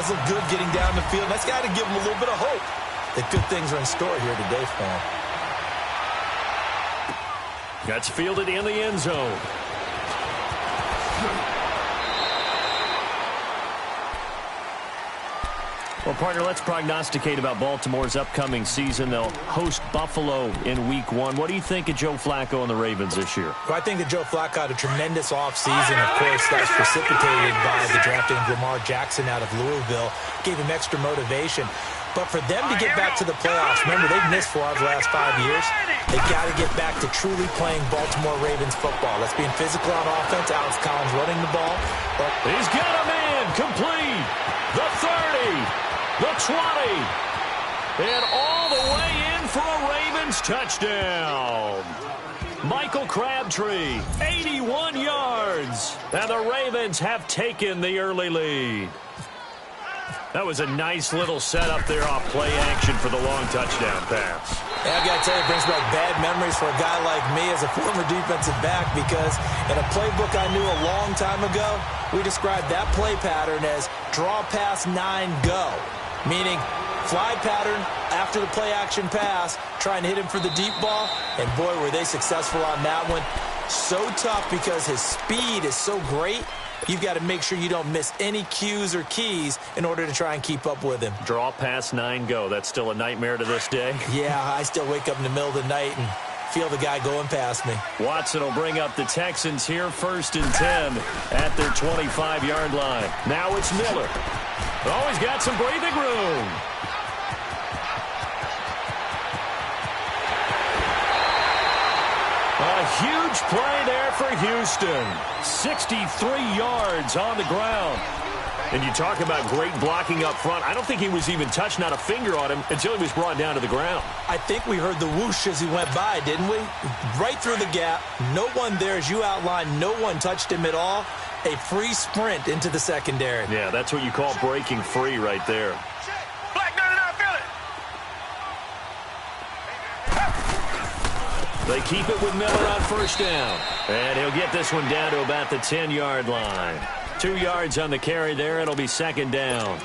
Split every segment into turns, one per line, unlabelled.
That's looked good getting down the field. That's got to give him a little bit of hope that good things are in store here today for him.
That's fielded in the end zone. Well, partner, let's prognosticate about Baltimore's upcoming season. They'll host Buffalo in Week 1. What do you think of Joe Flacco and the Ravens this year?
Well, I think that Joe Flacco had a tremendous offseason. Of course, that was precipitated by the drafting of Lamar Jackson out of Louisville. Gave him extra motivation. But for them to get back to the playoffs, remember, they've missed 4 out of the last 5 years. They've got to get back to truly playing Baltimore Ravens football. That's being physical on offense. Alex Collins running the ball.
He's got a man complete. The 30. The 20, and all the way in for a Ravens touchdown. Michael Crabtree, 81 yards, and the Ravens have taken the early lead. That was a nice little setup there off play action for the long touchdown pass.
Yeah, I got to tell you, it brings back bad memories for a guy like me as a former defensive back, because in a playbook I knew a long time ago, we described that play pattern as draw pass 9 go. Meaning, fly pattern after the play-action pass, trying to hit him for the deep ball. And, boy, were they successful on that one. So tough because his speed is so great, you've got to make sure you don't miss any cues or keys in order to try and keep up with him.
Draw pass 9 go. That's still a nightmare to this day?
Yeah, I still wake up in the middle of the night and feel the guy going past me.
Watson will bring up the Texans here, 1st and 10 at their 25-yard line. Now it's Miller. Oh, he's got some breathing room. A huge play there for Houston. 63 yards on the ground. And you talk about great blocking up front. I don't think he was even touched, not a finger on him, until he was brought down to the ground.
I think we heard the whoosh as he went by, didn't we? Right through the gap. No one there, as you outlined, no one touched him at all. A free sprint into the secondary.
Yeah, that's what you call breaking free right there. They keep it with Miller on 1st down. And he'll get this one down to about the 10-yard line. 2 yards on the carry there. It'll be 2nd down.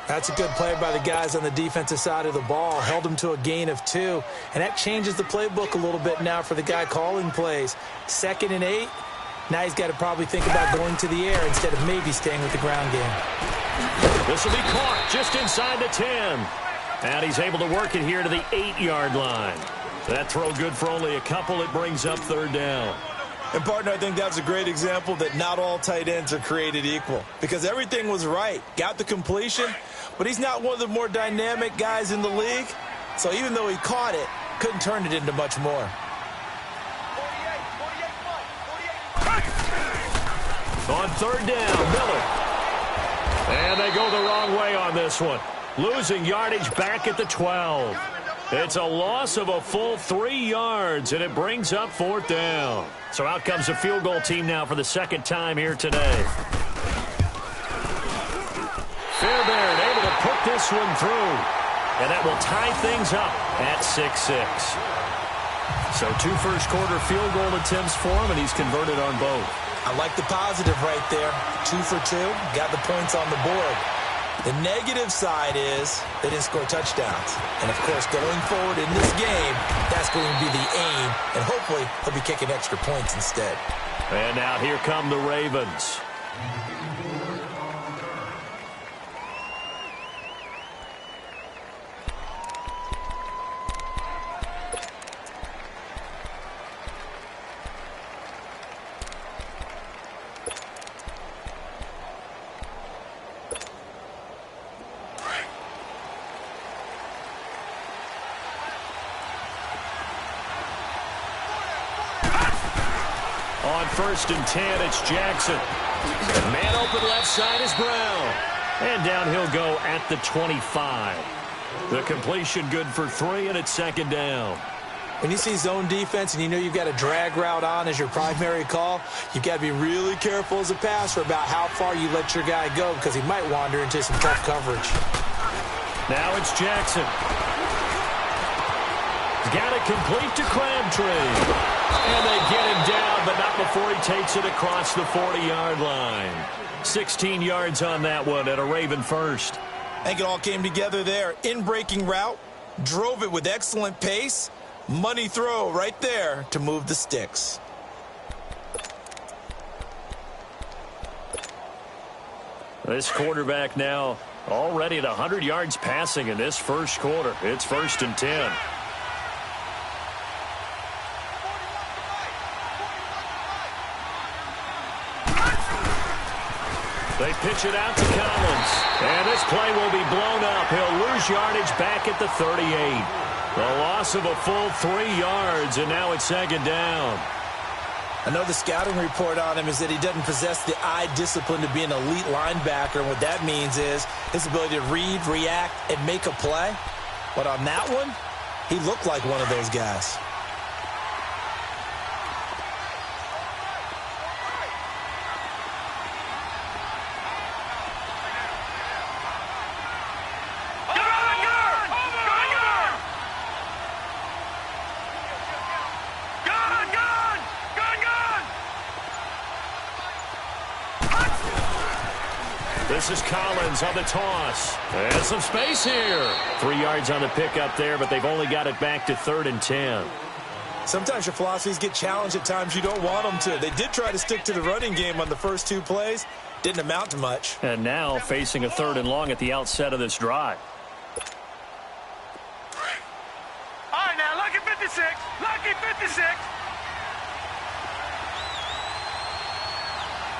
That's a good play by the guys on the defensive side of the ball. Held him to a gain of 2. And that changes the playbook a little bit now for the guy calling plays. 2nd and 8. Now he's got to probably think about going to the air instead of maybe staying with the ground game.
This will be caught just inside the 10. And he's able to work it here to the 8-yard line. That throw good for only a couple. It brings up 3rd down.
And, partner, I think that's a great example that not all tight ends are created equal. Because everything was right. Got the completion, but he's not one of the more dynamic guys in the league. So even though he caught it, couldn't turn it into much more.
On 3rd down, Miller. And they go the wrong way on this one. Losing yardage back at the 12. It's a loss of a full 3 yards, and it brings up 4th down. So out comes the field goal team now for the 2nd time here today. Fairbairn able to put this one through. And that will tie things up at 6-6. So 2 first-quarter field goal attempts for him, and he's converted on both.
I like the positive right there. 2 for 2. Got the points on the board. The negative side is they didn't score touchdowns. And, of course, going forward in this game, that's going to be the aim. And hopefully he'll be kicking extra points instead.
And now here come the Ravens. On 1st and 10, it's Jackson. And man open left side is Brown. And down he'll go at the 25. The completion good for 3, and it's 2nd down.
When you see zone defense and you know you've got a drag route on as your primary call, you've got to be really careful as a passer about how far you let your guy go, because he might wander into some tough coverage.
Now it's Jackson. got it complete to Crabtree. And they get him down, but not before he takes it across the 40-yard line. 16 yards on that one at a Raven first.
I think it all came together there. In-breaking route, drove it with excellent pace. Money throw right there to move the sticks.
This quarterback now already at 100 yards passing in this first quarter. It's 1st and 10. They pitch it out to Collins. And this play will be blown up. He'll lose yardage back at the 38. The loss of a full 3 yards, and now it's 2nd down.
I know the scouting report on him is that he doesn't possess the eye discipline to be an elite linebacker. And what that means is his ability to read, react, and make a play. But on that one, he looked like one of those guys.
This is Collins on the toss. And some space here. 3 yards on the pickup there, but they've only got it back to 3rd and 10.
Sometimes your philosophies get challenged at times you don't want them to. They did try to stick to the running game on the first 2 plays. Didn't amount to much.
And now facing a 3rd and long at the outset of this drive.
All right, now, lucky 56. Lucky 56.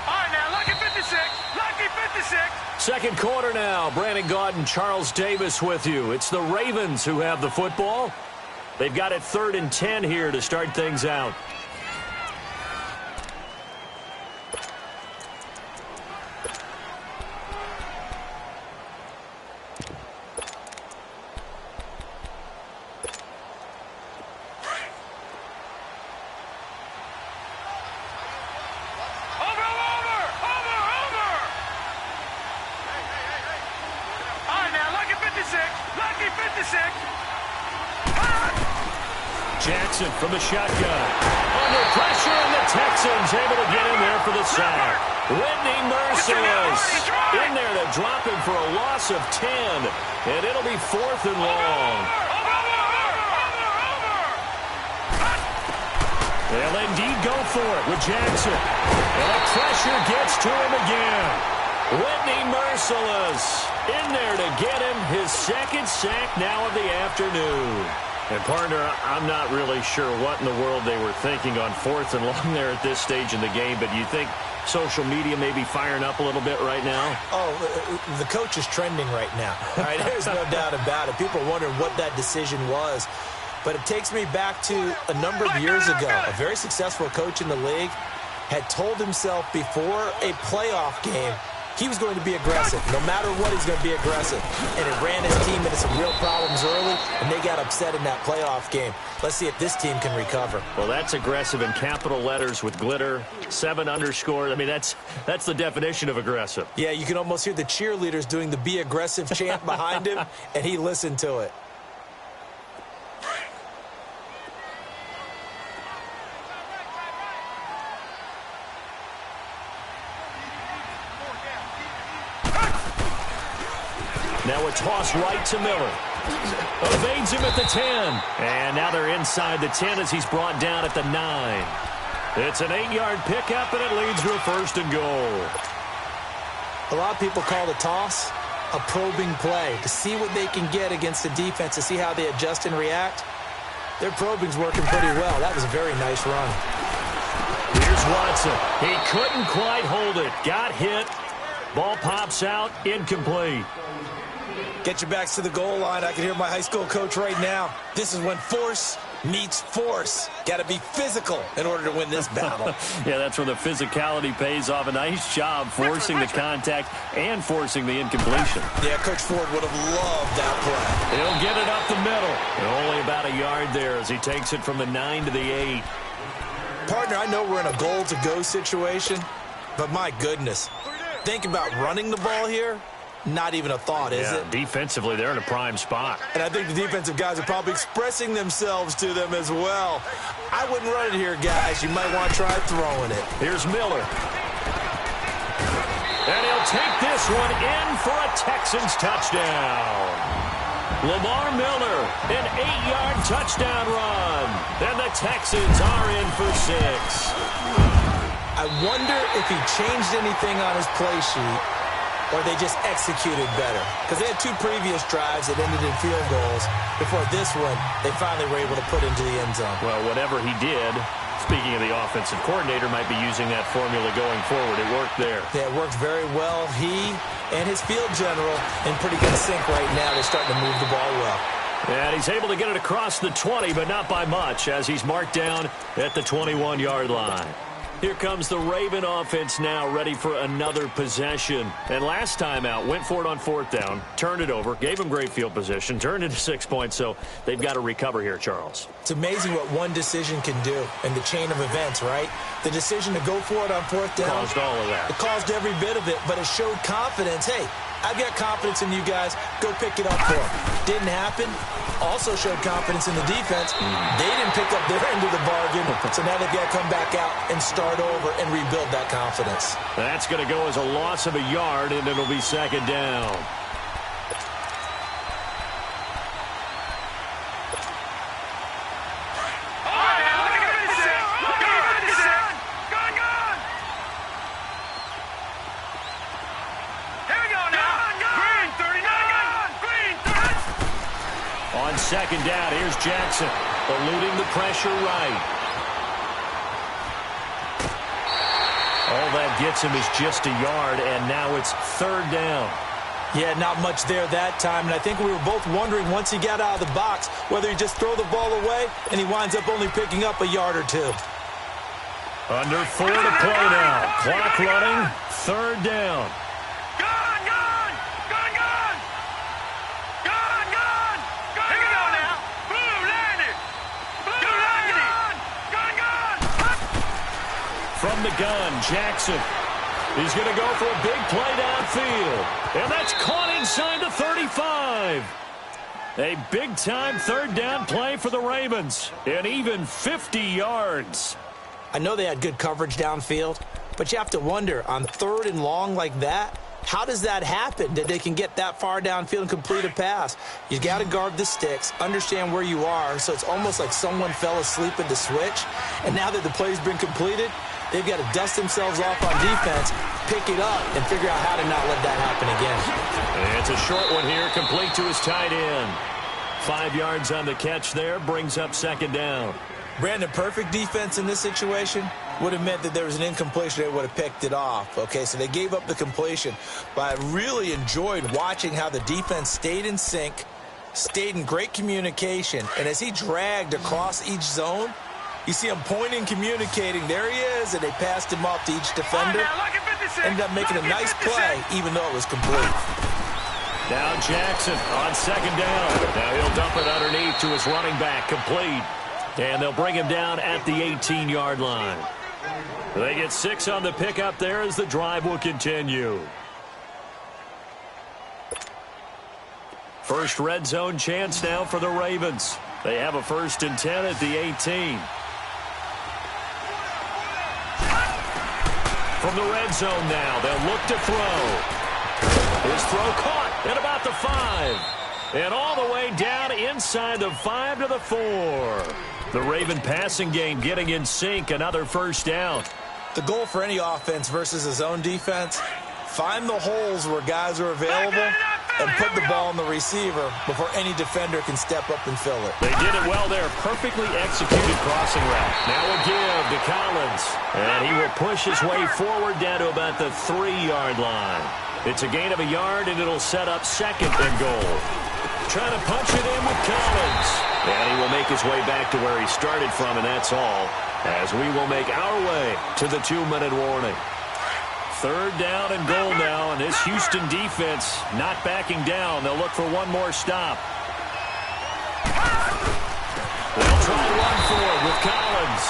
All right, now, lucky 56. Lucky 56.
Second quarter now. Brandon Gaudin, Charles Davis with you. It's the Ravens who have the football. They've got it 3rd and 10 here to start things out. Jackson from the shotgun. Under pressure, and the Texans able to get in there for the sack. Whitney Merciless in there to drop him for a loss of 10. And it'll be 4th and long. They'll indeed go for it with Jackson. And the pressure gets to him again. Whitney Merciless in there to get him his 2nd sack now of the afternoon. And, partner, I'm not really sure what in the world they were thinking on 4th and long there at this stage in the game, but you think social media may be firing up a little bit right now?
Oh, the coach is trending right now. All right, there's no doubt about it. People are wondering what that decision was. But it takes me back to a number of years ago. A very successful coach in the league had told himself before a playoff game he was going to be aggressive. No matter what, he's going to be aggressive. And it ran his team into some real problems early, and they got upset in that playoff game. Let's see if this team can recover.
Well, that's aggressive in capital letters with glitter, 7 underscore. I mean, that's the definition of aggressive.
Yeah, you can almost hear the cheerleaders doing the be aggressive chant behind him, and he listened to it.
Now a toss right to Miller. Evades him at the 10. And now they're inside the 10 as he's brought down at the 9. It's an 8-yard pickup, and it leads to a 1st and goal.
A lot of people call the toss a probing play to see what they can get against the defense, to see how they adjust and react. Their probing's working pretty well. That was a very nice run.
Here's Watson. He couldn't quite hold it. Got hit. Ball pops out. Incomplete.
Get your backs to the goal line. I can hear my high school coach right now. This is when force meets force. Got to be physical in order to win this battle.
Yeah, that's where the physicality pays off. A nice job forcing the contact and forcing the incompletion.
Yeah, Coach Ford would have loved that play.
He'll get it up the middle. And only about a yard there as he takes it from the 9 to the 8.
Partner, I know we're in a goal-to-go situation, but my goodness. Think about running the ball here. Not even a thought, is it?
Defensively, they're in a prime spot.
And I think the defensive guys are probably expressing themselves to them as well. I wouldn't run it here, guys. You might want to try throwing it.
Here's Miller. And he'll take this one in for a Texans touchdown. Lamar Miller, an 8-yard touchdown run. And the Texans are in for 6.
I wonder if he changed anything on his play sheet or they just executed better. Because they had 2 previous drives that ended in field goals. Before this one, they finally were able to put into the end zone.
Well, whatever he did, speaking of the offensive coordinator, might be using that formula going forward. It worked there.
Yeah, it worked very well. He and his field general in pretty good sync right now. They're starting to move the ball well.
And he's able to get it across the 20, but not by much, as he's marked down at the 21-yard line. Here comes the Raven offense now, ready for another possession. And last time out, went for it on 4th down, turned it over, gave him great field position, turned it to 6 points, so they've got to recover here, Charles.
It's amazing what one decision can do in the chain of events, right? The decision to go for it on 4th down.
Caused all of that.
It caused every bit of it, but it showed confidence. Hey, I've got confidence in you guys. Go pick it up for them. Didn't happen. Also showed confidence in the defense. They didn't pick up their end of the bargain, so now they've got to come back out and start over and rebuild that confidence.
That's going to go as a loss of a yard, and it'll be 2nd down. On 2nd down, here's Jackson, eluding the pressure right. All that gets him is just a yard, and now it's 3rd down.
Yeah, not much there that time, and I think we were both wondering once he got out of the box whether he just throw the ball away, and he winds up only picking up a yard or 2.
Under 4 to play now. Clock running, 3rd down. From the gun, Jackson. He's going to go for a big play downfield. And that's caught inside the 35. A big-time 3rd down play for the Ravens. And even 50 yards.
I know they had good coverage downfield, but you have to wonder, on 3rd and long like that, how does that happen that they can get that far downfield and complete a pass? You got to guard the sticks, understand where you are, so it's almost like someone fell asleep at the switch, and now that the play's been completed, they've got to dust themselves off on defense, pick it up, and figure out how to not let that happen again.
And it's a short one here, complete to his tight end. 5 yards on the catch there, brings up 2nd down.
Brandon, perfect defense in this situation would have meant that there was an incompletion. They would have picked it off. Okay, so they gave up the completion. But I really enjoyed watching how the defense stayed in sync, stayed in great communication, and as he dragged across each zone, you see him pointing, communicating. There he is, and they passed him off to each defender. Ended up making a nice play, even though it was complete.
Now Jackson on 2nd down. Now he'll dump it underneath to his running back, complete. And they'll bring him down at the 18-yard line. They get 6 on the pickup there as the drive will continue. First red zone chance now for the Ravens. They have a 1st and 10 at the 18. From the red zone now, they'll look to throw. His throw caught at about the 5. And all the way down inside the 5 to the 4. The Raven passing game getting in sync, another 1st down.
The goal for any offense versus his own defense, find the holes where guys are available and put the ball on the receiver before any defender can step up and fill it.
They did it well there. Perfectly executed crossing route. Now a give to Collins. And he will push his way forward down to about the 3-yard line. It's a gain of a yard, and it'll set up 2nd and goal. Trying to punch it in with Collins. And he will make his way back to where he started from, and that's all, as we will make our way to the 2-minute warning. 3rd down and goal now, and this Houston defense not backing down. They'll look for one more stop. They'll try to run for it with Collins.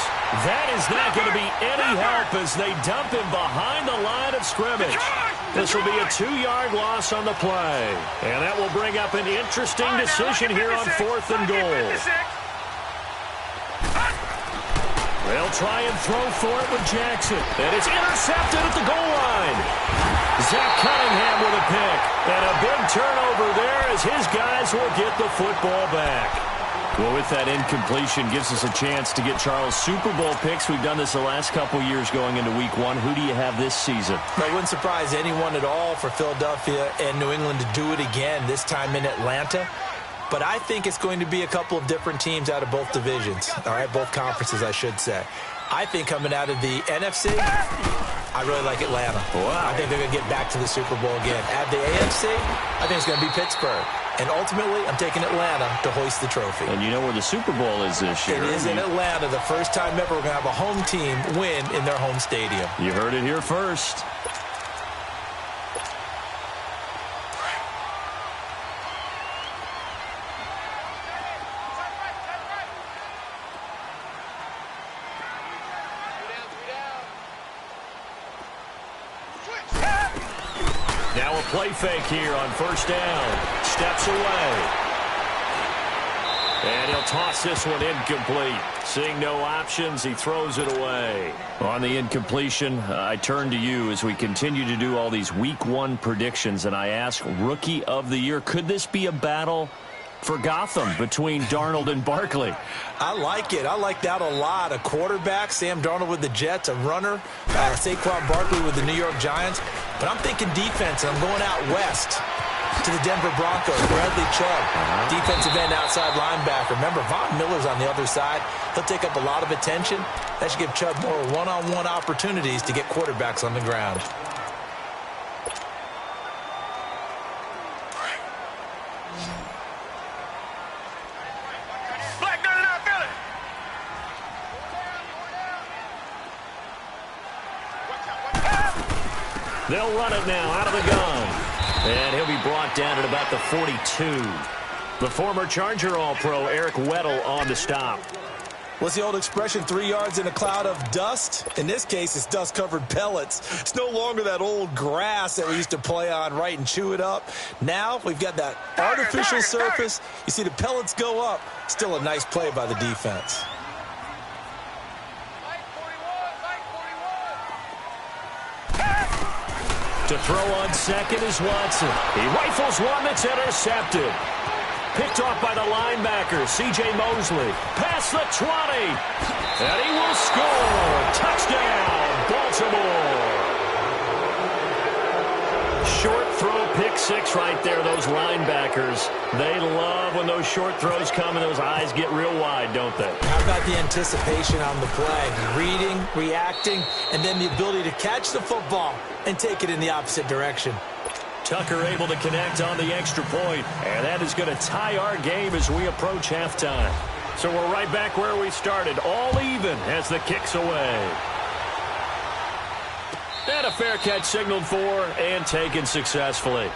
That is not going to be any help as they dump him behind the line of scrimmage. This will be a 2-yard loss on the play. And that will bring up an interesting decision here on 4th and goal. They'll try and throw for it with Jackson. And it's intercepted at the goal line. Zach Cunningham with a pick. And a big turnover there as his guys will get the football back. Well, with that incompletion, gives us a chance to get Charles Super Bowl picks. We've done this the last couple years going into week 1. Who do you have this season?
It wouldn't surprise anyone at all for Philadelphia and New England to do it again, this time in Atlanta. But I think it's going to be a couple of different teams out of both divisions. All right, both conferences, I should say. I think coming out of the NFC, I really like Atlanta. Wow. I think they're going to get back to the Super Bowl again. At the AFC, I think it's going to be Pittsburgh. And ultimately, I'm taking Atlanta to hoist the trophy.
And you know where the Super Bowl is this year.
It is in Atlanta. The first time ever we're going to have a home team win in their home stadium.
You heard it here first. Now a play fake here on 1st down. Steps away. And he'll toss this one incomplete. Seeing no options, he throws it away. On the incompletion, I turn to you as we continue to do all these week 1 predictions, and I ask Rookie of the Year, could this be a battle for Gotham between Darnold and Barkley?
I like it. I like that a lot. A quarterback, Sam Darnold with the Jets, a runner, Saquon Barkley with the New York Giants. But I'm thinking defense, and I'm going out west to the Denver Broncos. Bradley Chubb, defensive end, outside linebacker. Remember, Von Miller's on the other side. He'll take up a lot of attention. That should give Chubb more one-on-one opportunities to get quarterbacks on the ground.
They'll run it now out of the gun. And he'll be brought down at about the 42. The former Charger All-Pro Eric Weddle on the stop.
What's the old expression, 3 yards in a cloud of dust? In this case, it's dust-covered pellets. It's no longer that old grass that we used to play on, right, and chew it up. Now we've got that artificial surface. You see the pellets go up. Still a nice play by the defense.
To throw on second is Watson. He rifles one that's intercepted. Picked off by the linebacker, C.J. Mosley. Past the 20. And he will score. Touchdown, Baltimore. Short throw, pick six right there. Those linebackers, they love when those short throws come and those eyes get real wide, don't they?
How about the anticipation on the play? Reading, reacting, and then the ability to catch the football and take it in the opposite direction.
Tucker able to connect on the extra point, and that is going to tie our game as we approach halftime. So we're right back where we started, all even as the kick's away. And a fair catch signaled for and taken successfully.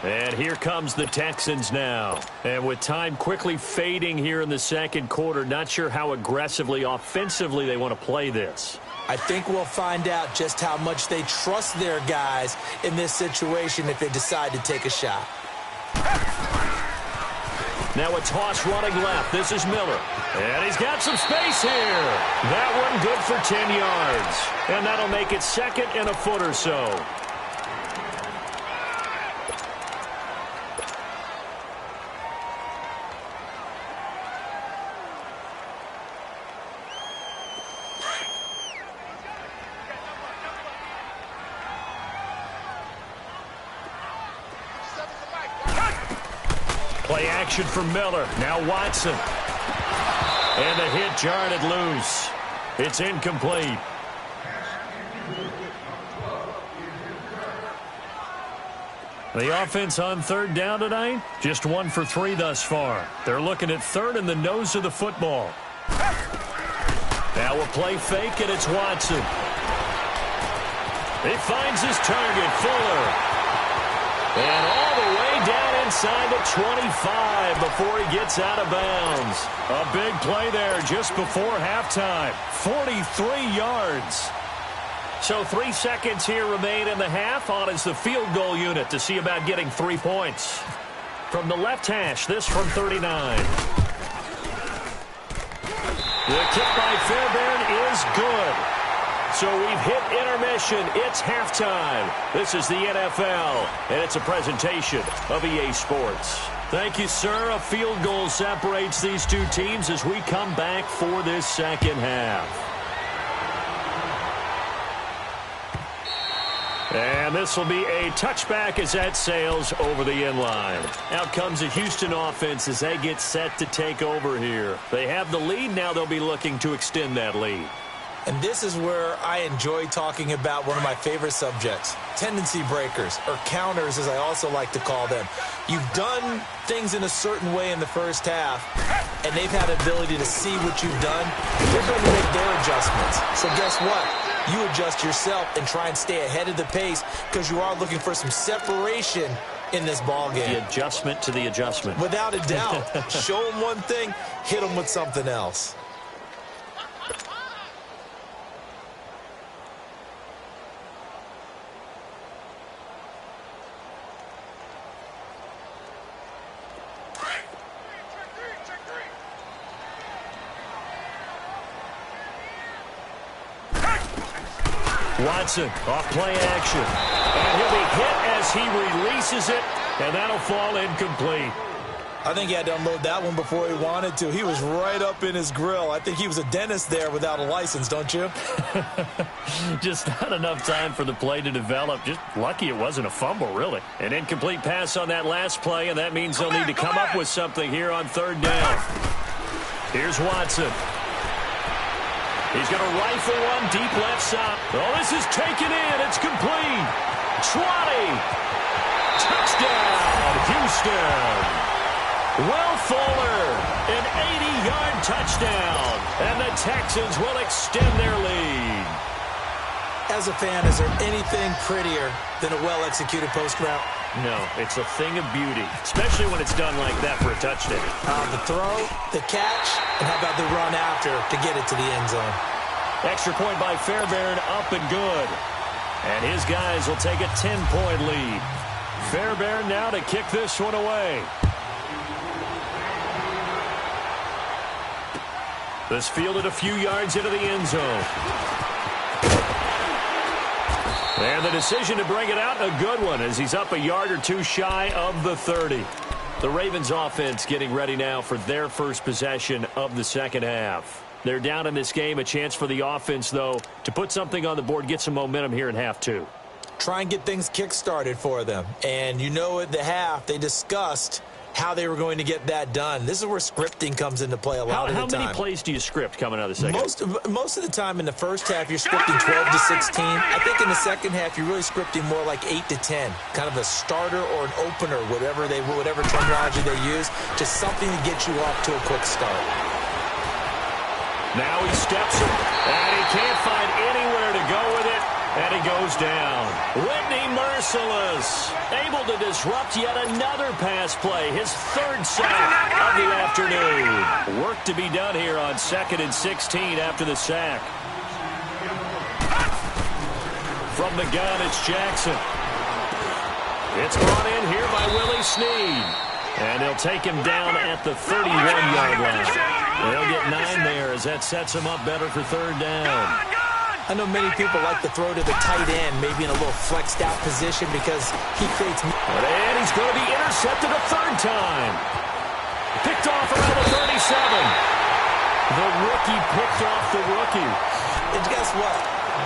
And here comes the Texans now. And with time quickly fading here in the second quarter, not sure how aggressively, offensively they want to play this.
I think we'll find out just how much they trust their guys in this situation if they decide to take a shot.
Now a toss running left. This is Miller. And he's got some space here. That one good for 10 yards. And that'll make it second and a foot or so. Play action for Miller. Now Watson. And the hit jarred it loose. It's incomplete. The offense on third down tonight, just 1 for 3 thus far. They're looking at third in the nose of the football. Now a play fake, and it's Watson. He finds his target, Fuller. And all the way down inside the 25 before he gets out of bounds. A big play there just before halftime. 43 yards. So 3 seconds here remain in the half. On is the field goal unit to see about getting 3 points. From the left hash, this from 39. The kick by Fairbairn is good. So we've hit intermission. It's halftime. This is the NFL, and it's a presentation of EA Sports. Thank you, sir. A field goal separates these two teams as we come back for this second half. And this will be a touchback as that sails over the end line. Out comes the Houston offense as they get set to take over here. They have the lead. Now they'll be looking to extend that lead.
And this is where I enjoy talking about one of my favorite subjects, tendency breakers, or counters as I also like to call them. You've done things in a certain way in the first half, and they've had the ability to see what you've done. They're going to make their adjustments. So guess what? You adjust yourself and try and stay ahead of the pace because you are looking for some separation in this ball game.
The adjustment to the adjustment.
Without a doubt. Show them one thing, hit them with something else.
Watson off play action. And he'll be hit as he releases it, and that'll fall incomplete.
I think he had to unload that one before he wanted to. He was right up in his grill. I think he was a dentist there without a license, don't you?
Just not enough time for the play to develop. Just lucky it wasn't a fumble, really. An incomplete pass on that last play, and that means they'll need to come up with something here on third down. Here's Watson. He's going to rifle one deep left side. Oh, this is taken in. It's complete. 20. Touchdown, Houston. Will Fuller, an 80-yard touchdown. And the Texans will extend their lead.
As a fan, is there anything prettier than a well-executed post route?
No, it's a thing of beauty, especially when it's done like that for a touchdown.
The throw, the catch, and how about the run after to get it to the end zone?
Extra point by Fairbairn, up and good. And his guys will take a 10-point lead. Fairbairn now to kick this one away. This fielded a few yards into the end zone. And the decision to bring it out, a good one, as he's up a yard or two shy of the 30. The Ravens offense getting ready now for their first possession of the second half. They're down in this game, a chance for the offense, though, to put something on the board, get some momentum here in half two.
Try and get things kick-started for them. And you know at the half, they discussed how they were going to get that done. This is where scripting comes into play a lot of the time.
How many plays do you script coming out of the second?
Most of the time in the first half, you're scripting 12 to 16. I think in the second half, you're really scripting more like 8 to 10. Kind of a starter or an opener, whatever terminology they use, just something to get you off to a quick start.
Now he steps it, and he can't find anywhere to go with it, and he goes down. Whitney Merciless, able to disrupt yet another pass play, his third sack of the afternoon. Work to be done here on 2nd and 16 after the sack. From the gun, it's Jackson. It's brought in here by Willie Snead. And they'll take him down at the 31-yard line. They'll get 9 there as that sets him up better for third down.
I know many people like to throw to the tight end, maybe in a little flexed out position because he creates...
And he's going to be intercepted a third time. Picked off around the 37. The rookie picked off the rookie.
And guess what?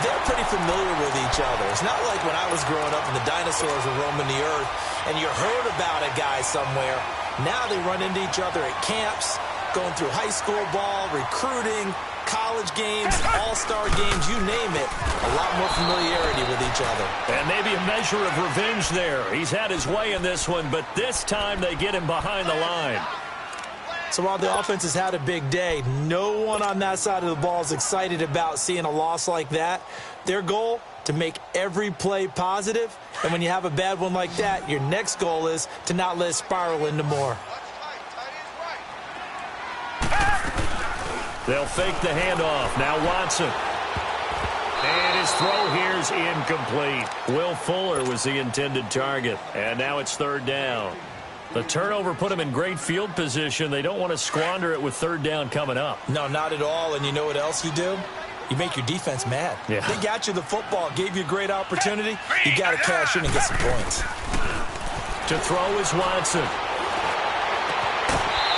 They're pretty familiar with each other. It's not like when I was growing up and the dinosaurs were roaming the earth and you heard about a guy somewhere. Now they run into each other at camps, going through high school ball, recruiting, college games, all-star games, you name it. A lot more familiarity with each other.
And maybe a measure of revenge there. He's had his way in this one, but this time they get him behind the line.
So while the offense has had a big day, no one on that side of the ball is excited about seeing a loss like that. Their goal, to make every play positive. And when you have a bad one like that, your next goal is to not let it spiral into more.
They'll fake the handoff. Now Watson. And his throw here's incomplete. Will Fuller was the intended target. And now it's third down. The turnover put him in great field position. They don't want to squander it with third down coming up.
No, not at all. And you know what else you do? You make your defense mad.
Yeah.
They got you the football, gave you a great opportunity. You got to cash in and get some points.
To throw is Watson.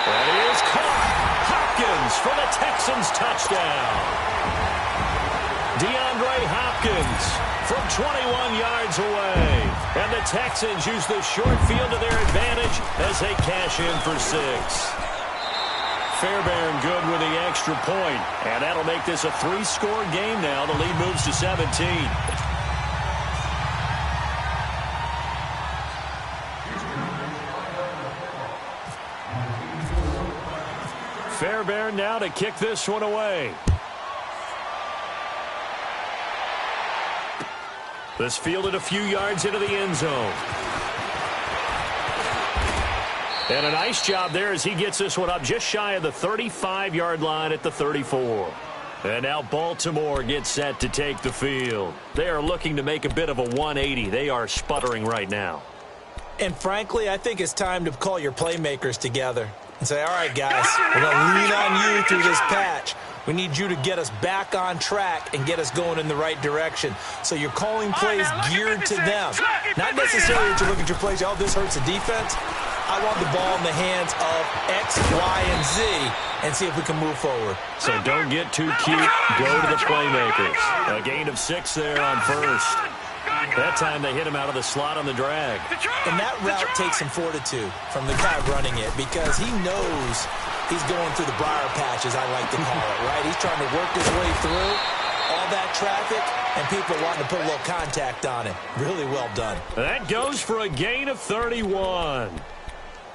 And he is caught. Hopkins for the Texans touchdown. DeAndre Hopkins from 21 yards away. And the Texans use the short field to their advantage as they cash in for 6. Fairbairn good with the extra point. And that'll make this a 3-score game now. The lead moves to 17. Fairbairn now to kick this one away. This fielded a few yards into the end zone. And a nice job there as he gets this one up just shy of the 35-yard line at the 34. And now Baltimore gets set to take the field. They are looking to make a bit of a 180. They are sputtering right now.
And frankly, I think it's time to call your playmakers together and say, all right, guys, we're going to lean on you through this patch. We need you to get us back on track and get us going in the right direction. So you're calling plays geared to them. Not necessarily that you look at your plays, oh, this hurts the defense. I want the ball in the hands of X, Y, and Z and see if we can move forward.
So don't get too cute. Go to the playmakers. A gain of 6 there on first. That time they hit him out of the slot on the drag.
And that route takes some fortitude from the guy running it because he knows he's going through the briar patch, as I like to call it, right? He's trying to work his way through all that traffic, and people wanting to put a little contact on it. Really well done.
That goes for a gain of 31.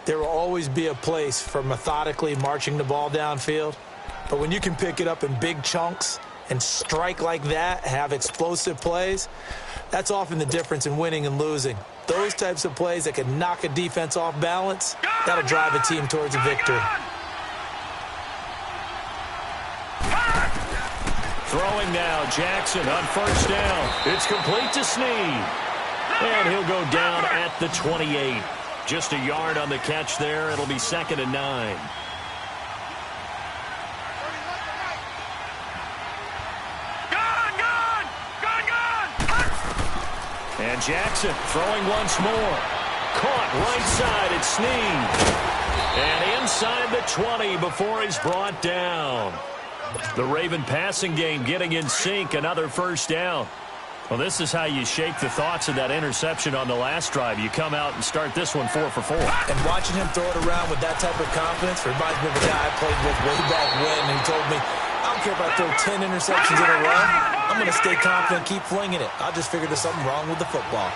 There will always be a place for methodically marching the ball downfield, but when you can pick it up in big chunks and strike like that, have explosive plays, that's often the difference in winning and losing. Those types of plays that can knock a defense off balance, that'll drive a team towards a victory.
Throwing now, Jackson on first down. It's complete to Snead. And he'll go down at the 28. Just a yard on the catch there. It'll be 2nd and 9. And Jackson throwing once more. Caught right side at Snead. And inside the 20 before he's brought down. The Raven passing game getting in sync. Another first down. Well, this is how you shake the thoughts of that interception on the last drive. You come out and start this one 4 for 4.
And watching him throw it around with that type of confidence reminds me of a guy I played with way back when, and he told me, I don't care if I throw 10 interceptions in a row. I'm going to stay confident, keep flinging it. I just figured there's something wrong with the football.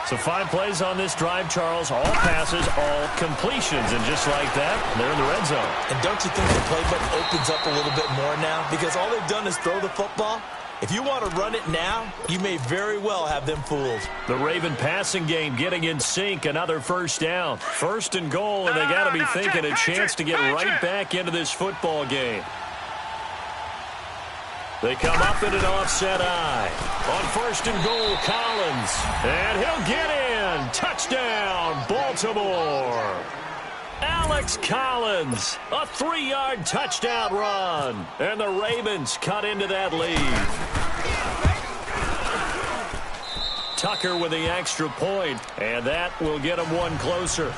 So 5 plays on this drive, Charles. All passes, all completions. And just like that, they're in the red zone.
And don't you think the playbook opens up a little bit more now? Because all they've done is throw the football. If you want to run it now, you may very well have them fooled.
The Raven passing game getting in sync. Another first down. 1st and goal, and they got to be thinking a chance to get right back into this football game. They come up in an offset eye. On 1st and goal, Collins. And he'll get in. Touchdown, Baltimore. Alex Collins, a 3-yard touchdown run. And the Ravens cut into that lead. Tucker with the extra point, and that will get him one closer.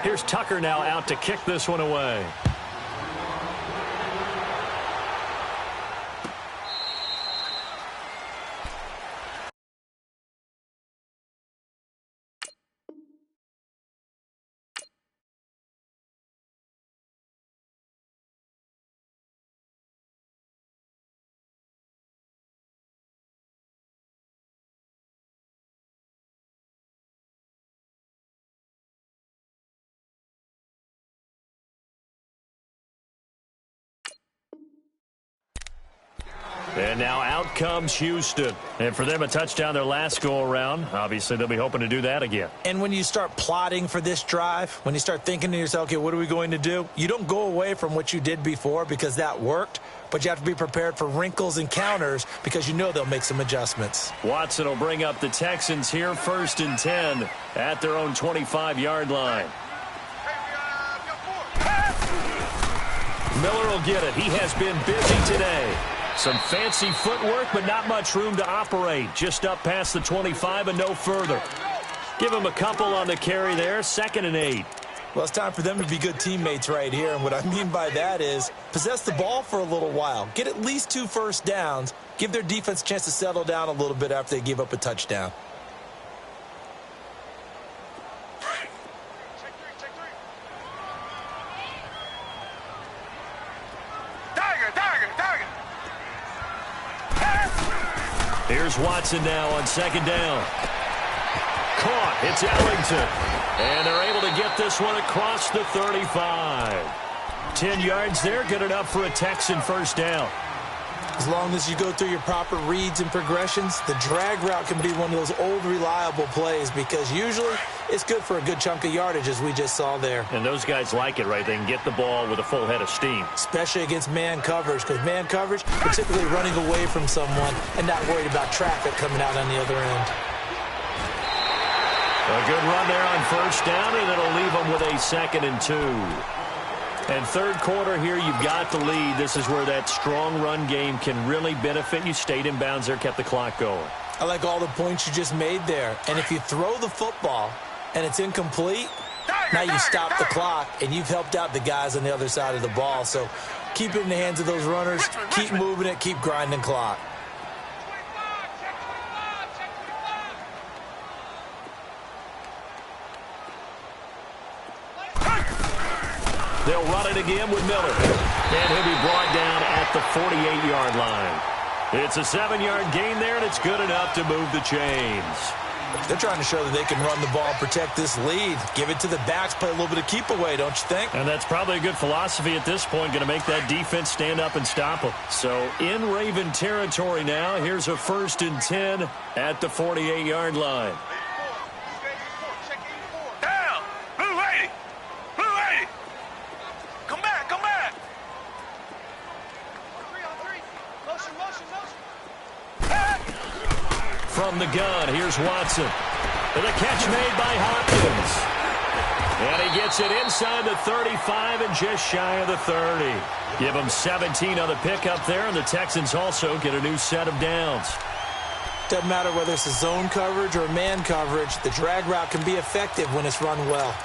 Here's Tucker now out to kick this one away. And now out comes Houston. And for them, a touchdown their last go-around. Obviously, they'll be hoping to do that again.
And when you start plotting for this drive, when you start thinking to yourself, okay, what are we going to do? You don't go away from what you did before because that worked, but you have to be prepared for wrinkles and counters because you know they'll make some adjustments.
Watson will bring up the Texans here, 1st and 10 at their own 25-yard line. Miller will get it. He has been busy today. Some fancy footwork, but not much room to operate. Just up past the 25 and no further. Give him a couple on the carry there. 2nd and 8.
Well, it's time for them to be good teammates right here. And what I mean by that is possess the ball for a little while. Get at least 2 first downs. Give their defense a chance to settle down a little bit after they give up a touchdown.
Here's Watson now on 2nd down. Caught. It's Ellington. And they're able to get this one across the 35. 10 yards there. Good enough for a Texan first down.
As long as you go through your proper reads and progressions, the drag route can be one of those old reliable plays because usually it's good for a good chunk of yardage, as we just saw there.
And those guys like it, right? They can get the ball with a full head of steam.
Especially against man coverage, because man coverage, you're typically running away from someone and not worried about traffic coming out on the other end.
A good run there on 1st down, and it'll leave them with a 2nd and 2. And 3rd quarter here, you've got the lead. This is where that strong run game can really benefit you. Stayed in bounds there, kept the clock going.
I like all the points you just made there. And if you throw the football and it's incomplete, now you stop the clock, and you've helped out the guys on the other side of the ball. So keep it in the hands of those runners. Keep moving it. Keep grinding clock.
They'll run it again with Miller. And he'll be brought down at the 48-yard line. It's a 7-yard gain there, and it's good enough to move the chains.
They're trying to show that they can run the ball and protect this lead. Give it to the backs, play a little bit of keep away, don't you think?
And that's probably a good philosophy at this point, going to make that defense stand up and stop them. So in Raven territory now, here's a 1st and 10 at the 48-yard line. From the gun, here's Watson. And a catch made by Hopkins. And he gets it inside the 35 and just shy of the 30. Give him 17 on the pickup there, and the Texans also get a new set of downs.
Doesn't matter whether it's a zone coverage or man coverage, the drag route can be effective when it's run well.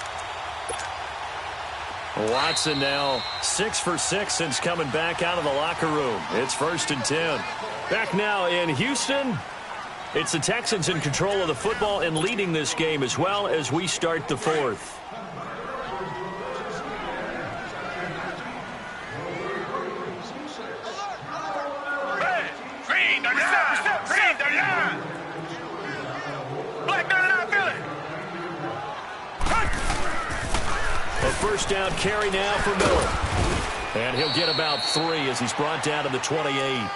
Watson now 6 for 6 since coming back out of the locker room. It's 1st and 10. Back now in Houston. It's the Texans in control of the football and leading this game as well as we start the 4th. A 1st down carry now for Miller. And he'll get about 3 as he's brought down to the 28.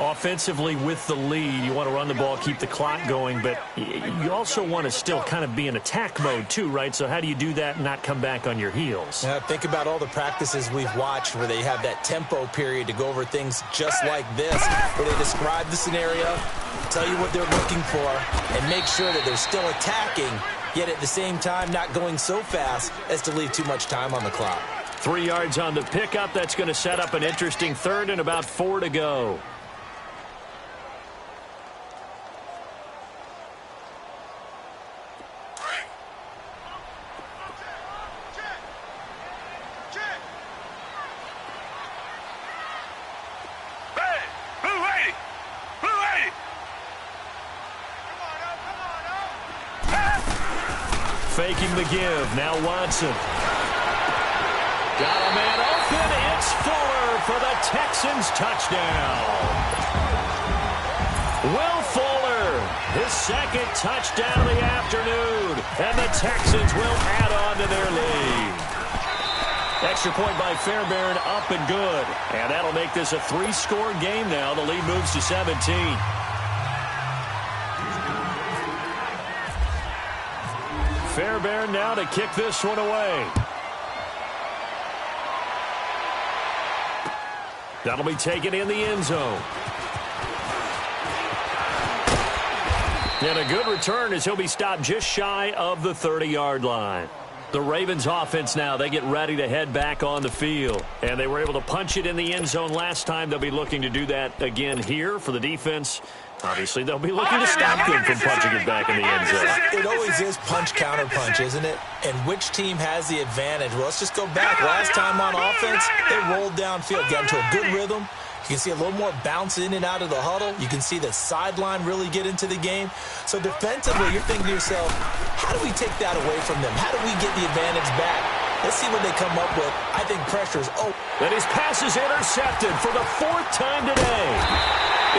Offensively with the lead, you want to run the ball, keep the clock going, but you also want to still kind of be in attack mode too, right? So how do you do that and not come back on your heels?
Think about all the practices we've watched where they have that tempo period to go over things just like this, where they describe the scenario, tell you what they're looking for, and make sure that they're still attacking, yet at the same time not going so fast as to leave too much time on the clock.
3 yards on the pickup. That's going to set up an interesting 3rd and about 4 to go. Faking the give. Now Watson. Got a man open. It's Fuller for the Texans touchdown. Will Fuller, his 2nd touchdown of the afternoon. And the Texans will add on to their lead. Extra point by Fairbairn, up and good. And that'll make this a 3-score game now. The lead moves to 17. Fairbairn now to kick this one away. That'll be taken in the end zone. And a good return as he'll be stopped just shy of the 30-yard line. The Ravens offense now, they get ready to head back on the field. And they were able to punch it in the end zone last time. They'll be looking to do that again here for the defense. Obviously, they'll be looking to stop them from punching it back in the end zone.
It always is punch-counter-punch, isn't it? And which team has the advantage? Well, let's just go back. Last time on offense, they rolled downfield, got into a good rhythm. You can see a little more bounce in and out of the huddle. You can see the sideline really get into the game. So defensively, you're thinking to yourself, how do we take that away from them? How do we get the advantage back? Let's see what they come up with. I think pressure is open.
And his pass is intercepted for the 4th time today.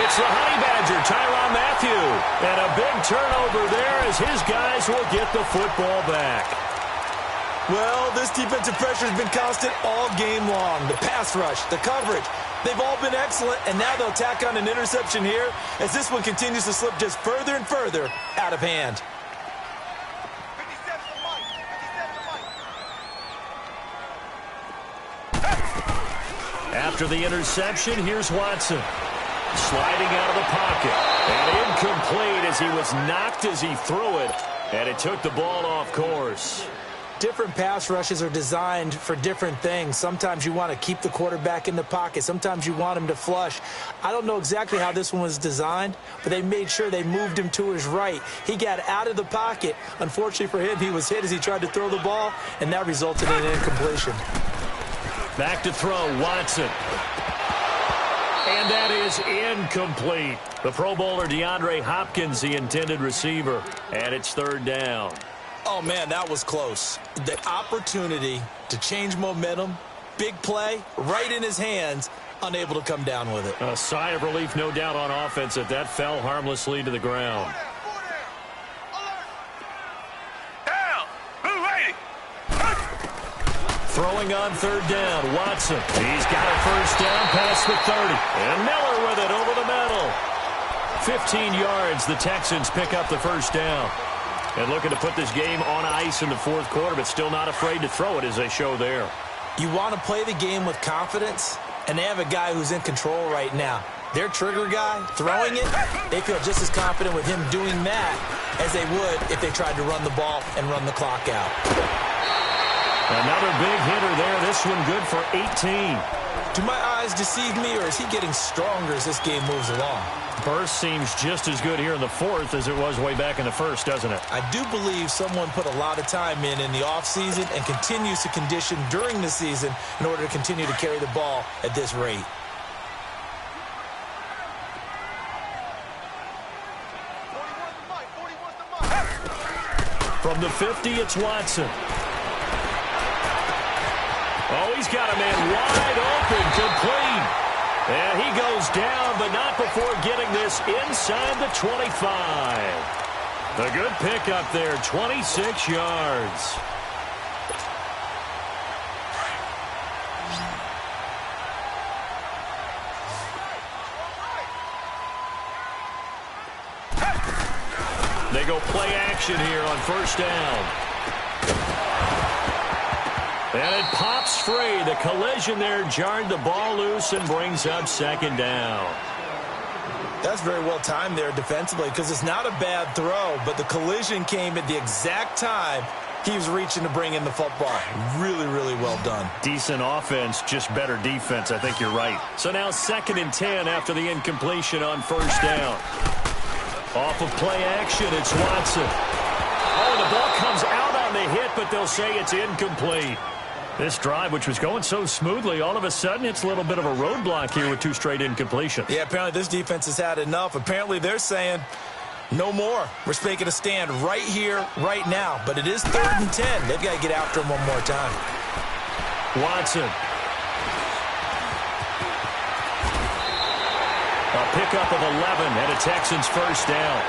It's the Honey Badger, Tyrann Mathieu. And a big turnover there as his guys will get the football back.
Well, this defensive pressure has been constant all game long. The pass rush, the coverage, they've all been excellent, and now they'll tack on an interception here as this one continues to slip just further and further out of hand.
After the interception, here's Watson. Sliding out of the pocket. And incomplete as he was knocked as he threw it. And it took the ball off course.
Different pass rushes are designed for different things. Sometimes you want to keep the quarterback in the pocket. Sometimes you want him to flush. I don't know exactly how this one was designed, but they made sure they moved him to his right. He got out of the pocket. Unfortunately for him, he was hit as he tried to throw the ball, and that resulted in an incompletion.
Back to throw, Watson. And that is incomplete. The Pro Bowler DeAndre Hopkins, the intended receiver. And it's 3rd down.
Oh, man, that was close. The opportunity to change momentum, big play, right in his hands, unable to come down with it.
A sigh of relief, no doubt, on offense that that fell harmlessly to the ground. Throwing on 3rd down, Watson. He's got a 1st down past the 30. And Miller with it over the middle. 15 yards, the Texans pick up the 1st down. And looking to put this game on ice in the 4th quarter, but still not afraid to throw it as they show there.
You want to play the game with confidence, and they have a guy who's in control right now. Their trigger guy, throwing it, they feel just as confident with him doing that as they would if they tried to run the ball and run the clock out.
Another big hitter there. This one good for 18.
Do my eyes deceive me, or is he getting stronger as this game moves along?
Burst seems just as good here in the 4th as it was way back in the 1st, doesn't it?
I do believe someone put a lot of time in the offseason and continues to condition during the season in order to continue to carry the ball at this rate.
From the 50, it's Watson. Oh, he's got a man wide open, complete. And he goes down, but not before getting this inside the 25. A good pickup there, 26 yards. They go play action here on 1st down. And it pops free. The collision there jarred the ball loose and brings up 2nd down.
That's very well timed there defensively because it's not a bad throw, but the collision came at the exact time he was reaching to bring in the football. Really, really well done.
Decent offense, just better defense. I think you're right. So now 2nd and 10 after the incompletion on 1st down. Off of play action, it's Watson. Oh, the ball comes out on the hit, but they'll say it's incomplete. This drive, which was going so smoothly, all of a sudden it's a little bit of a roadblock here with 2 straight incompletions.
Yeah, apparently this defense has had enough. Apparently they're saying no more. We're making a stand right here, right now. But it is 3rd and 10. They've got to get after him one more time.
Watson. A pickup of 11 and a Texans 1st down.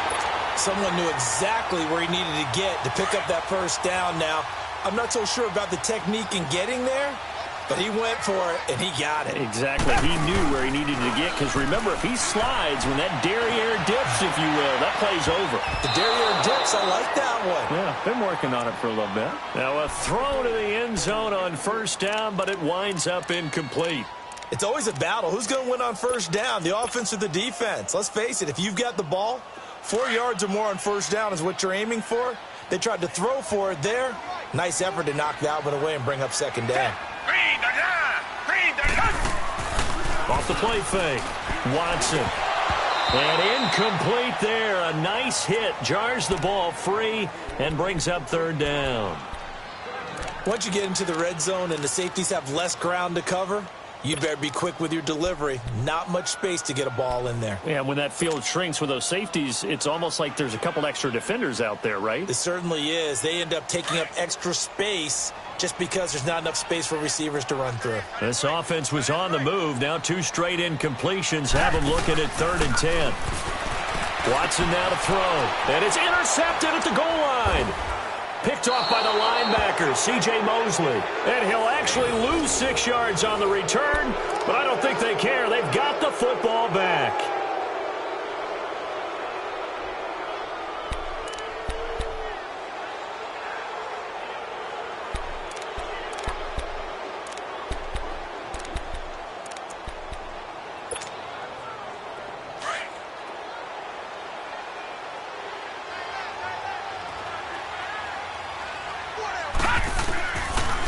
Someone knew exactly where he needed to get to pick up that 1st down now. I'm not so sure about the technique in getting there, But he went for it, and he got it.
Exactly. He knew where he needed to get, because remember, if he slides, when that derriere dips, if you will, that play's over.
The derriere dips, I like that one.
Yeah, been working on it for a little bit. Now a throw to the end zone on first down, but it winds up incomplete.
It's always a battle. Who's going to win on first down, the offense or the defense? Let's face it, if you've got the ball, 4 yards or more on first down is what you're aiming for. They tried to throw for it there. Nice effort to knock that one away and bring up second down.
Off the play fake. Watson. And incomplete there. A nice hit. Jars the ball free and brings up third down.
Once you get into the red zone and the safeties have less ground to cover, you better be quick with your delivery. Not much space to get a ball in there.
Yeah, when that field shrinks with those safeties, it's almost like there's a couple extra defenders out there, right?
It certainly is. They end up taking up extra space just because there's not enough space for receivers to run through.
This offense was on the move. Now 2 straight incompletions have them looking at 3rd and 10. Watson now to throw. And it's intercepted at the goal line. Picked off by the linebacker, C.J. Mosley. And he'll actually lose 6 yards on the return, but I don't think they care. They've got the football back.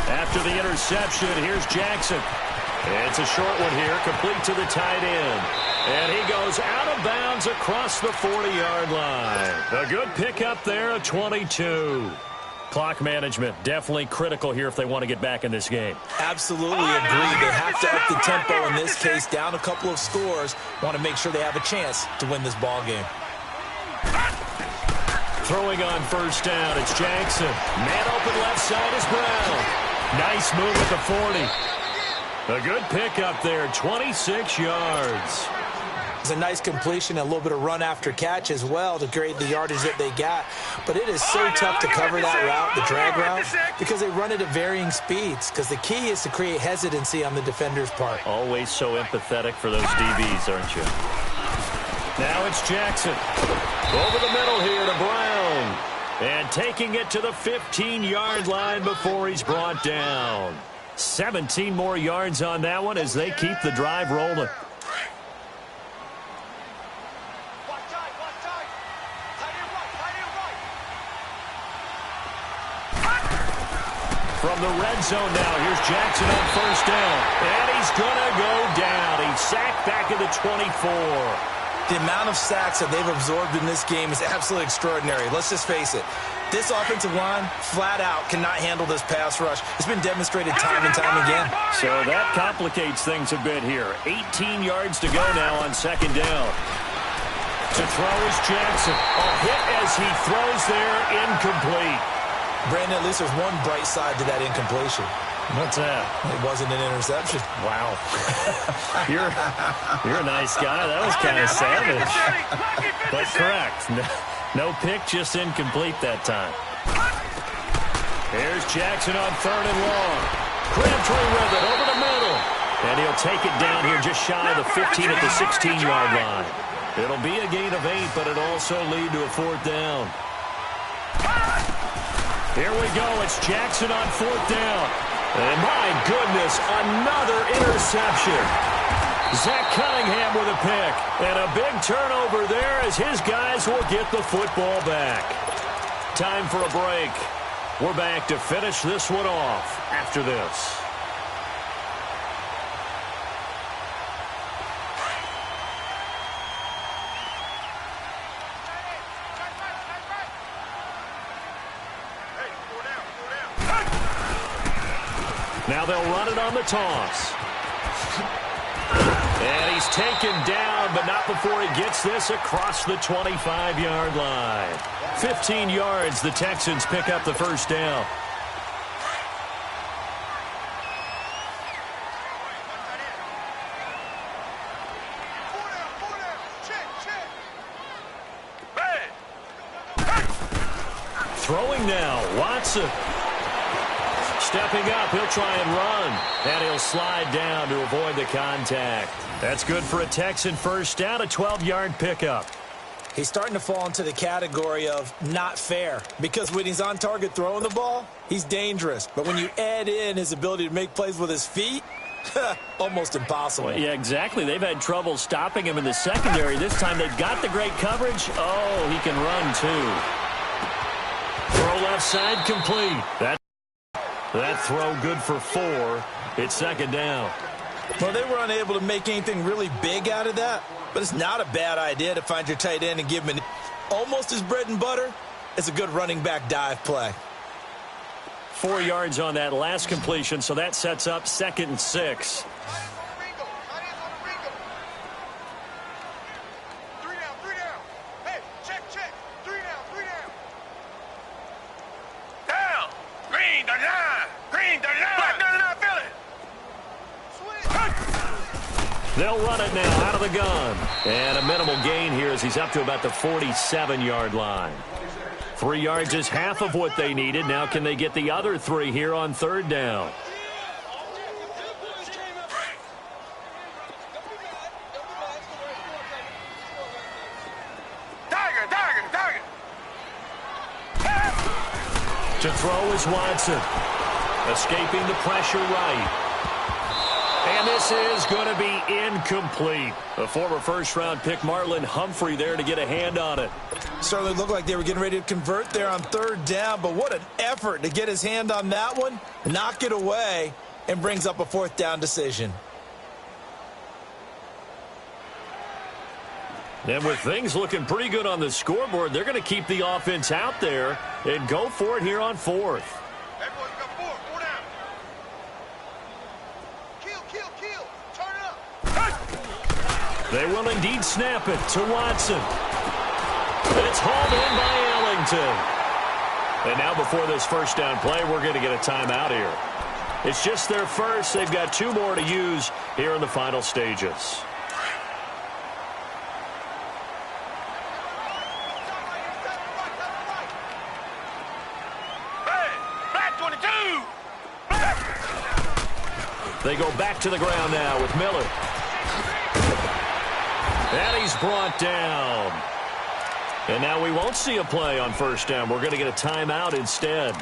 After the interception, here's Jackson. It's a short one here, complete to the tight end. And he goes out of bounds across the 40-yard line. A good pickup there at 22. Clock management, definitely critical here if they want to get back in this game.
Absolutely agree. They have to up the tempo in this case, down a couple of scores. Want to make sure they have a chance to win this ball game.
Throwing on first down, it's Jackson. Man open left side is Brown. Nice move at the 40. A good pickup there, 26 yards.
It's a nice completion, a little bit of run after catch as well to grade the yardage that they got. But it is so tough to cover that route, the drag route, because they run it at varying speeds. Because the key is to create hesitancy on the defender's part.
Always so empathetic for those DBs, aren't you? Now it's Jackson. Over the middle here to Brown. And taking it to the 15-yard line before he's brought down. 17 more yards on that one as they keep the drive rolling. From the red zone now, here's Jackson on first down. And he's going to go down. He's sacked back at the 24.
The amount of sacks that they've absorbed in this game is absolutely extraordinary. Let's just face it. This offensive line, flat out, cannot handle this pass rush. It's been demonstrated time and time again.
So that complicates things a bit here. 18 yards to go now on second down. To throw is Jackson. A hit as he throws there, incomplete.
Brandon, at least there's one bright side to that incompletion.
What's that?
It wasn't an interception.
Wow. You're a nice guy. That was kind of savage. But correct. No pick, just incomplete that time. Here's Jackson on 3rd and long. Crabtree with it over the middle. And he'll take it down here just shy of the 15 at the 16-yard line. It'll be a gain of 8, but it'll also lead to a 4th down. Here we go. It's Jackson on 4th down. And my goodness, another interception. Zach Cunningham with a pick. And a big turnover there as his guys will get the football back. Time for a break. We're back to finish this one off after this. Now they'll run it on the toss. And he's taken down, but not before he gets this across the 25-yard line. 15 yards, the Texans pick up the first down. Throwing now, Watson. Stepping up, he'll try and run. And he'll slide down to avoid the contact. That's good for a Texan first down, a 12-yard pickup.
He's starting to fall into the category of not fair, because when he's on target throwing the ball, he's dangerous. But when you add in his ability to make plays with his feet, almost impossible.
Well, yeah, exactly. They've had trouble stopping him in the secondary. This time they've got the great coverage. Oh, he can run too. Throw left side complete. That throw good for 4. It's second down.
Well, they were unable to make anything really big out of that, but it's not a bad idea to find your tight end and give him almost his bread and butter. It's a good running back dive play.
4 yards on that last completion, so that sets up 2nd and 6. They'll run it now out of the gun. And a minimal gain here as he's up to about the 47-yard line. 3 yards is half of what they needed. Now can they get the other 3 here on 3rd down? To throw is Watson. Escaping the pressure right. And this is going to be incomplete. A former first-round pick, Marlon Humphrey, there to get a hand on it.
Certainly looked like they were getting ready to convert there on 3rd down, but what an effort to get his hand on that one, knock it away, and brings up a 4th down decision.
And with things looking pretty good on the scoreboard, they're going to keep the offense out there and go for it here on 4th. They will indeed snap it to Watson. And it's hauled in by Ellington. And now before this first down play, we're going to get a timeout here. It's just their first. They've got 2 more to use here in the final stages. They go back to the ground now with Miller. And he's brought down. And now we won't see a play on first down. We're going to get a timeout instead.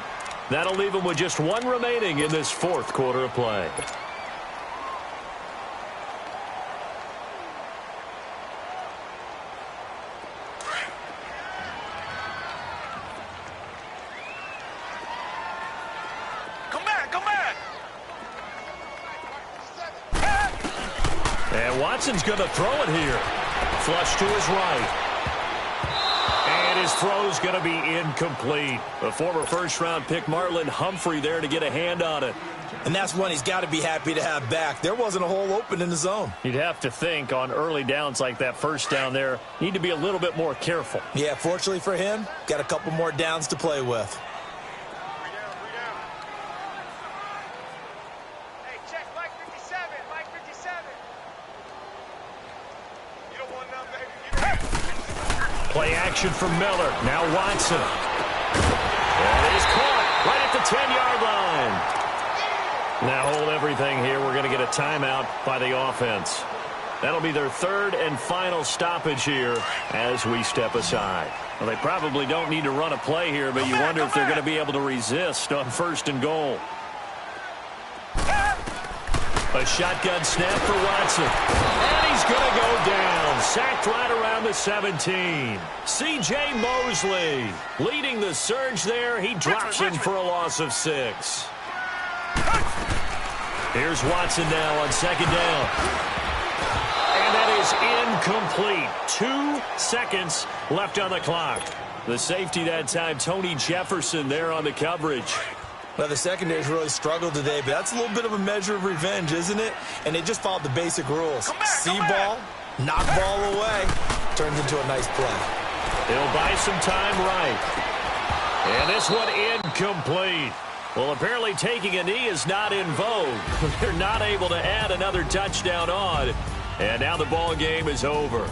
That'll leave them with just 1 remaining in this 4th quarter of play.
Come back.
And Watson's going to throw it here. Flush to his right. And his throw's going to be incomplete. A former first-round pick, Marlon Humphrey, there to get a hand on it.
And that's one he's got to be happy to have back. There wasn't a hole open in the zone.
You'd have to think on early downs like that first down there, need to be a little bit more careful.
Yeah, fortunately for him, got a couple more downs to play with.
Play action from Miller. Now Watson. And it is caught right at the 10-yard line. Now hold everything here. We're going to get a timeout by the offense. That'll be their 3rd and final stoppage here as we step aside. Well, they probably don't need to run a play here, but you wonder if they're going to be able to resist on 1st and goal. A shotgun snap for Watson. And he's going to go down. Sacked right around the 17. C.J. Mosley leading the surge there. He drops him for a loss of 6. Here's Watson now on 2nd down. And that is incomplete. 2 seconds left on the clock. The safety that time, Tony Jefferson, there on the coverage.
Well, the secondary's really struggled today, but that's a little bit of a measure of revenge, isn't it? And they just followed the basic rules. See ball, knock ball away. Turns into a nice play.
He'll buy some time right. And this one incomplete. Well, apparently taking a knee is not in vogue. They're not able to add another touchdown on. And now the ball game is over.